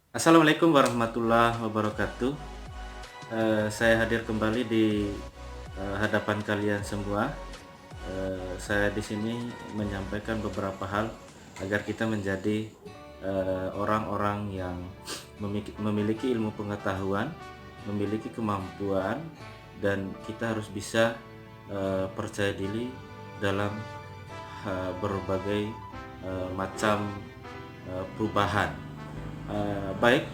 Assalamualaikum warahmatullahi wabarakatuh. Saya hadir kembali di hadapan kalian semua. Saya di sini menyampaikan beberapa hal agar kita menjadi orang-orang yang memiliki ilmu pengetahuan, memiliki kemampuan, dan kita harus bisa percaya diri dalam berbagai macam perubahan. Baik,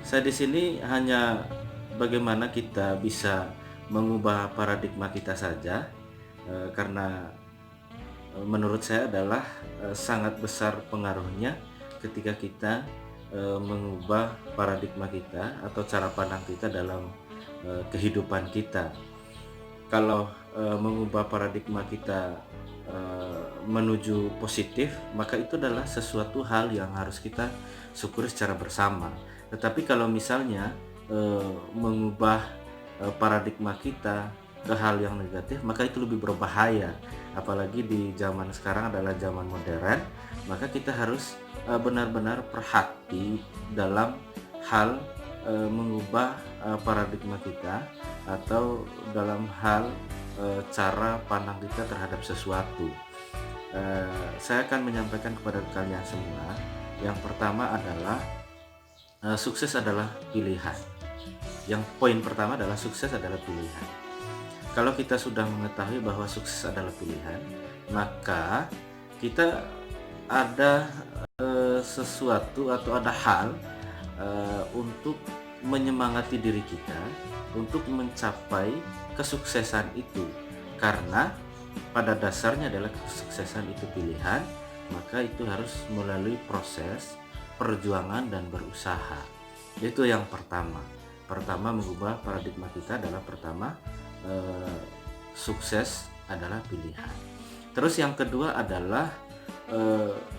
saya di sini hanya bagaimana kita bisa mengubah paradigma kita saja, karena menurut saya adalah sangat besar pengaruhnya ketika kita mengubah paradigma kita atau cara pandang kita dalam kehidupan kita. Kalau mengubah paradigma kita menuju positif, maka itu adalah sesuatu hal yang harus kita syukuri secara bersama. Tetapi kalau misalnya mengubah paradigma kita ke hal yang negatif, maka itu lebih berbahaya. Apalagi di zaman sekarang adalah zaman modern, maka kita harus benar-benar perhati dalam hal mengubah paradigma kita atau dalam hal cara pandang kita terhadap sesuatu. Saya akan menyampaikan kepada kalian semua. Yang pertama adalah sukses adalah pilihan. Yang poin pertama adalah sukses adalah pilihan. Kalau kita sudah mengetahui bahwa sukses adalah pilihan, maka kita ada sesuatu atau ada hal untuk menyemangati diri kita untuk mencapai kesuksesan itu, karena pada dasarnya adalah kesuksesan itu pilihan, maka itu harus melalui proses perjuangan dan berusaha. Itu yang pertama. Pertama, mengubah paradigma kita adalah pertama, sukses adalah pilihan. Terus yang kedua adalah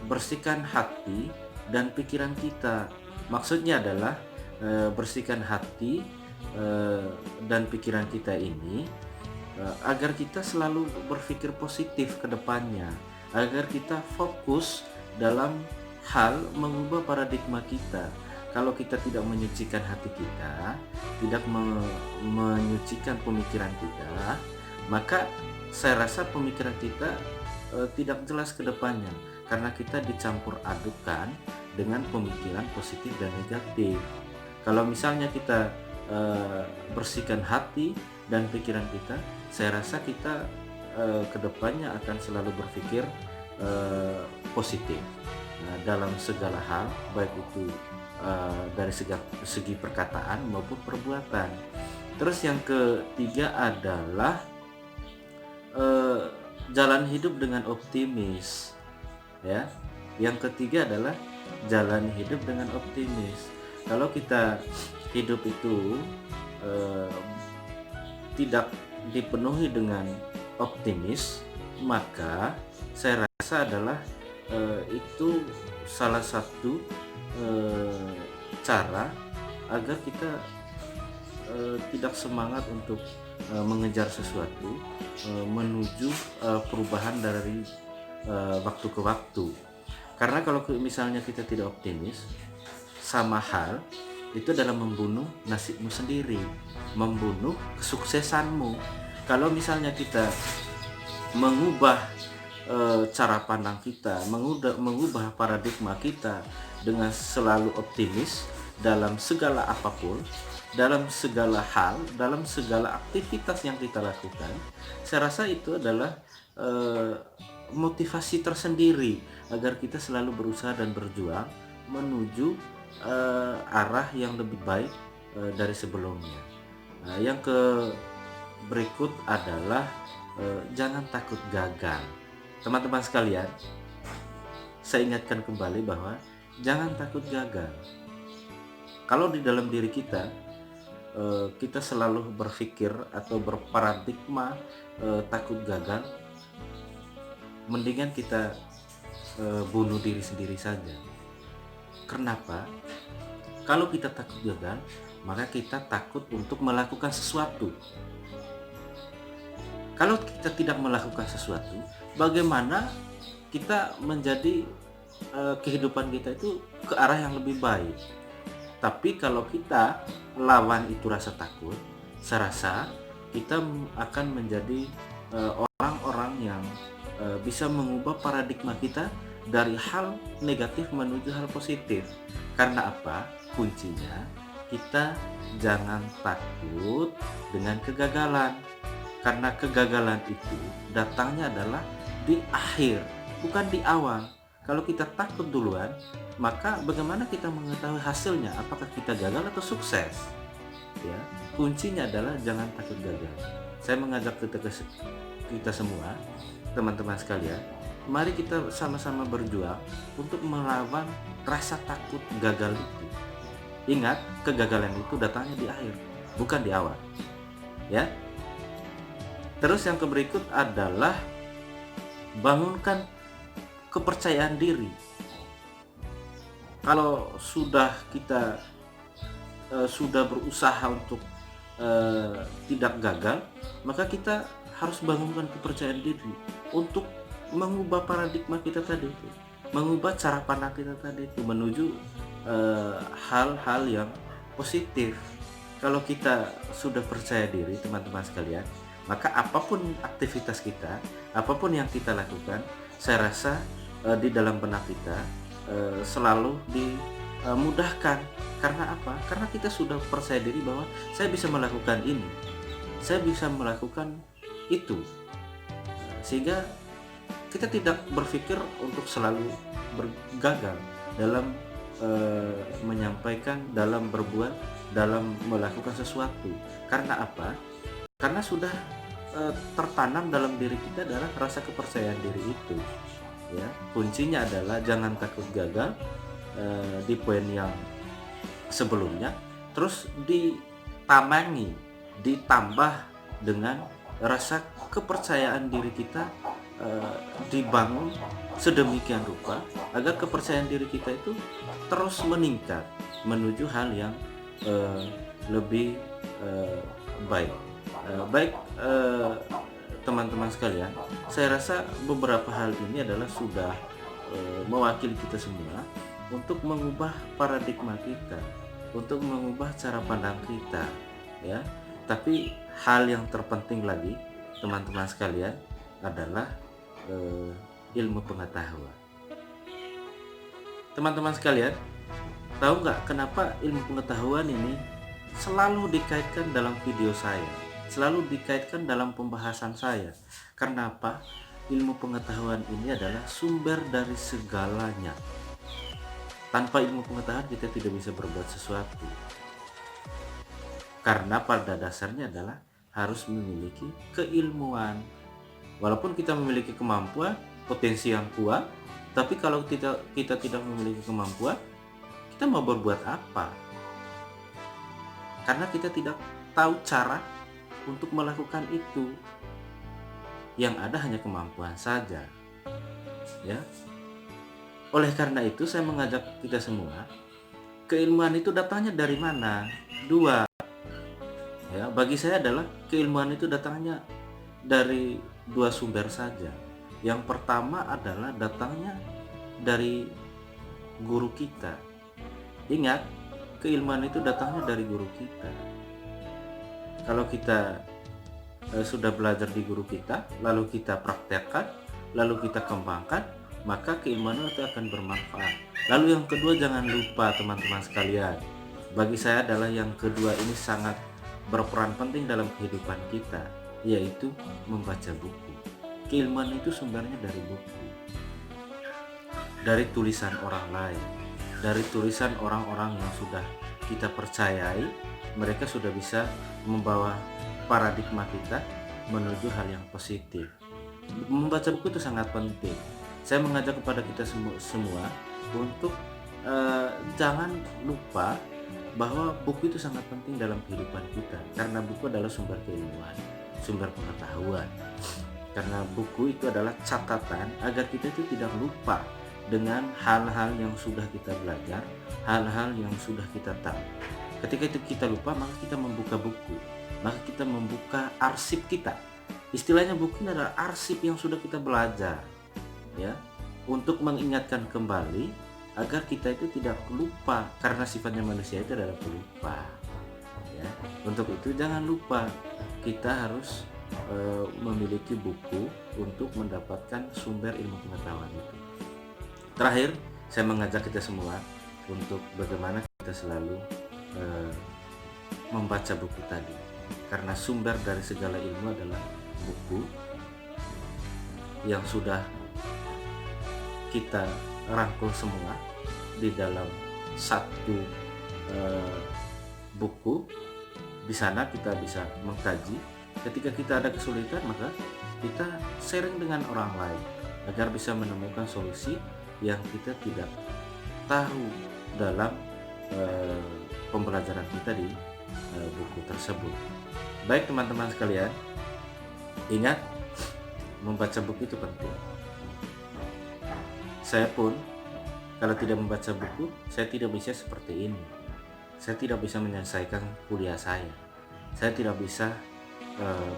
bersihkan hati dan pikiran kita. Maksudnya adalah bersihkan hati dan pikiran kita ini agar kita selalu berpikir positif ke depannya, agar kita fokus dalam hal mengubah paradigma kita. Kalau kita tidak menyucikan hati kita, tidak menyucikan pemikiran kita, maka saya rasa pemikiran kita tidak jelas ke depannya, karena kita dicampur adukan dengan pemikiran positif dan negatif. Kalau misalnya kita bersihkan hati dan pikiran kita, saya rasa kita kedepannya akan selalu berpikir positif dalam segala hal, baik itu dari segi perkataan maupun perbuatan. Terus yang ketiga adalah jalan hidup dengan optimis, ya. Yang ketiga adalah jalan hidup dengan optimis. Kalau kita hidup itu tidak dipenuhi dengan optimis, maka saya rasa adalah itu salah satu cara agar kita tidak semangat untuk mengejar sesuatu, menuju perubahan dari waktu ke waktu. Karena kalau misalnya kita tidak optimis, sama hal itu adalah membunuh nasibmu sendiri, membunuh kesuksesanmu. Kalau misalnya kita mengubah cara pandang kita, mengubah paradigma kita dengan selalu optimis dalam segala apapun, dalam segala hal, dalam segala aktivitas yang kita lakukan, saya rasa itu adalah motivasi tersendiri agar kita selalu berusaha dan berjuang menuju arah yang lebih baik dari sebelumnya. Nah, yang berikut adalah jangan takut gagal. Teman-teman sekalian, saya ingatkan kembali bahwa jangan takut gagal. Kalau di dalam diri kita kita selalu berpikir atau berparadigma takut gagal, mendingan kita bunuh diri sendiri saja. Kenapa? Kalau kita takut gagal, maka kita takut untuk melakukan sesuatu. Kalau kita tidak melakukan sesuatu, bagaimana kita menjadi kehidupan kita itu ke arah yang lebih baik? Tapi kalau kita lawan itu rasa takut, saya rasa kita akan menjadi orang-orang yang bisa mengubah paradigma kita dari hal negatif menuju hal positif. Karena apa? Kuncinya kita jangan takut dengan kegagalan. Karena kegagalan itu datangnya adalah di akhir, bukan di awal. Kalau kita takut duluan, maka bagaimana kita mengetahui hasilnya? Apakah kita gagal atau sukses? Ya, kuncinya adalah jangan takut gagal. Saya mengajak kita semua, teman-teman sekalian, mari kita sama-sama berjuang untuk melawan rasa takut gagal itu. Ingat, kegagalan itu datangnya di akhir, bukan di awal. Ya. Terus yang berikut adalah bangunkan kepercayaan diri. Kalau sudah kita sudah berusaha untuk tidak gagal, maka kita harus bangunkan kepercayaan diri untuk mengubah paradigma kita tadi itu, mengubah cara pandang kita tadi itu menuju hal-hal yang positif. Kalau kita sudah percaya diri, teman-teman sekalian, maka apapun aktivitas kita, apapun yang kita lakukan, saya rasa di dalam benak kita selalu dimudahkan. Karena apa? Karena kita sudah percaya diri bahwa saya bisa melakukan ini, saya bisa melakukan itu, sehingga kita tidak berpikir untuk selalu gagal dalam menyampaikan, dalam berbuat, dalam melakukan sesuatu. Karena apa? Karena sudah tertanam dalam diri kita adalah rasa kepercayaan diri itu. Ya, kuncinya adalah jangan takut gagal di poin yang sebelumnya, terus ditambah dengan rasa kepercayaan diri kita dibangun sedemikian rupa agar kepercayaan diri kita itu terus meningkat menuju hal yang lebih baik. Teman-teman sekalian, saya rasa beberapa hal ini adalah sudah mewakili kita semua untuk mengubah paradigma kita, untuk mengubah cara pandang kita, ya. Tapi hal yang terpenting lagi, teman-teman sekalian, adalah ilmu pengetahuan. Teman-teman sekalian, tahu nggak kenapa ilmu pengetahuan ini selalu dikaitkan dalam video saya, selalu dikaitkan dalam pembahasan saya? Karena apa? Ilmu pengetahuan ini adalah sumber dari segalanya. Tanpa ilmu pengetahuan kita tidak bisa berbuat sesuatu. Karena pada dasarnya adalah harus memiliki keilmuan. Walaupun kita memiliki kemampuan, potensi yang kuat, tapi kalau kita tidak memiliki kemampuan, kita mau berbuat apa? Karena kita tidak tahu cara untuk melakukan itu. Yang ada hanya kemampuan saja, ya. Oleh karena itu saya mengajak kita semua, keilmuan itu datangnya dari mana? Dua, ya. Bagi saya adalah keilmuan itu datangnya dari dua sumber saja. Yang pertama adalah datangnya dari guru kita. Ingat, keilmuan itu datangnya dari guru kita. Kalau kita sudah belajar di guru kita, lalu kita praktekkan, lalu kita kembangkan, maka keilmuan itu akan bermanfaat. Lalu yang kedua, jangan lupa teman-teman sekalian, bagi saya adalah yang kedua ini sangat berperan penting dalam kehidupan kita, yaitu membaca buku. Keilmuan itu sumbernya dari buku, dari tulisan orang lain, dari tulisan orang-orang yang sudah kita percayai. Mereka sudah bisa membawa paradigma kita menuju hal yang positif. Membaca buku itu sangat penting. Saya mengajak kepada kita semua untuk jangan lupa bahwa buku itu sangat penting dalam kehidupan kita, karena buku adalah sumber keilmuan, sumber pengetahuan. Karena buku itu adalah catatan agar kita itu tidak lupa dengan hal-hal yang sudah kita belajar, hal-hal yang sudah kita tahu. Ketika itu kita lupa, maka kita membuka buku, maka kita membuka arsip kita. Istilahnya buku ini adalah arsip yang sudah kita belajar, ya, untuk mengingatkan kembali agar kita itu tidak lupa, karena sifatnya manusia itu adalah pelupa ya. Untuk itu jangan lupa, kita harus memiliki buku untuk mendapatkan sumber ilmu pengetahuan itu. Terakhir, saya mengajak kita semua untuk bagaimana kita selalu membaca buku tadi, karena sumber dari segala ilmu adalah buku yang sudah kita rangkul semua di dalam satu buku. Di sana kita bisa mengkaji. Ketika kita ada kesulitan, maka kita sharing dengan orang lain agar bisa menemukan solusi yang kita tidak tahu dalam pembelajaran kita di buku tersebut. Baik teman-teman sekalian, ingat, membaca buku itu penting. Saya pun kalau tidak membaca buku, saya tidak bisa seperti ini. Saya tidak bisa menyelesaikan kuliah saya. Saya tidak bisa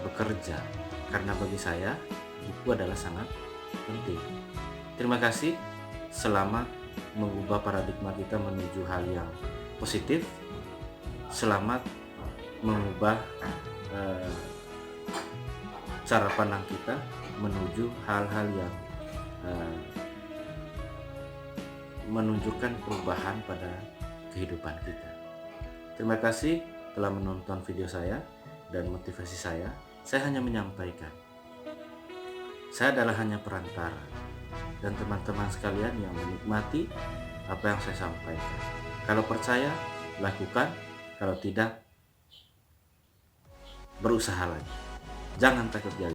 bekerja, karena bagi saya buku adalah sangat penting. Terima kasih. Selamat mengubah paradigma kita menuju hal yang positif. Selamat mengubah cara pandang kita menuju hal-hal yang menunjukkan perubahan pada kehidupan kita. Terima kasih telah menonton video saya dan motivasi saya. Saya hanya menyampaikan, saya adalah hanya perantara, dan teman-teman sekalian yang menikmati apa yang saya sampaikan. Kalau percaya, lakukan. Kalau tidak, berusaha lagi. Jangan takut gagal.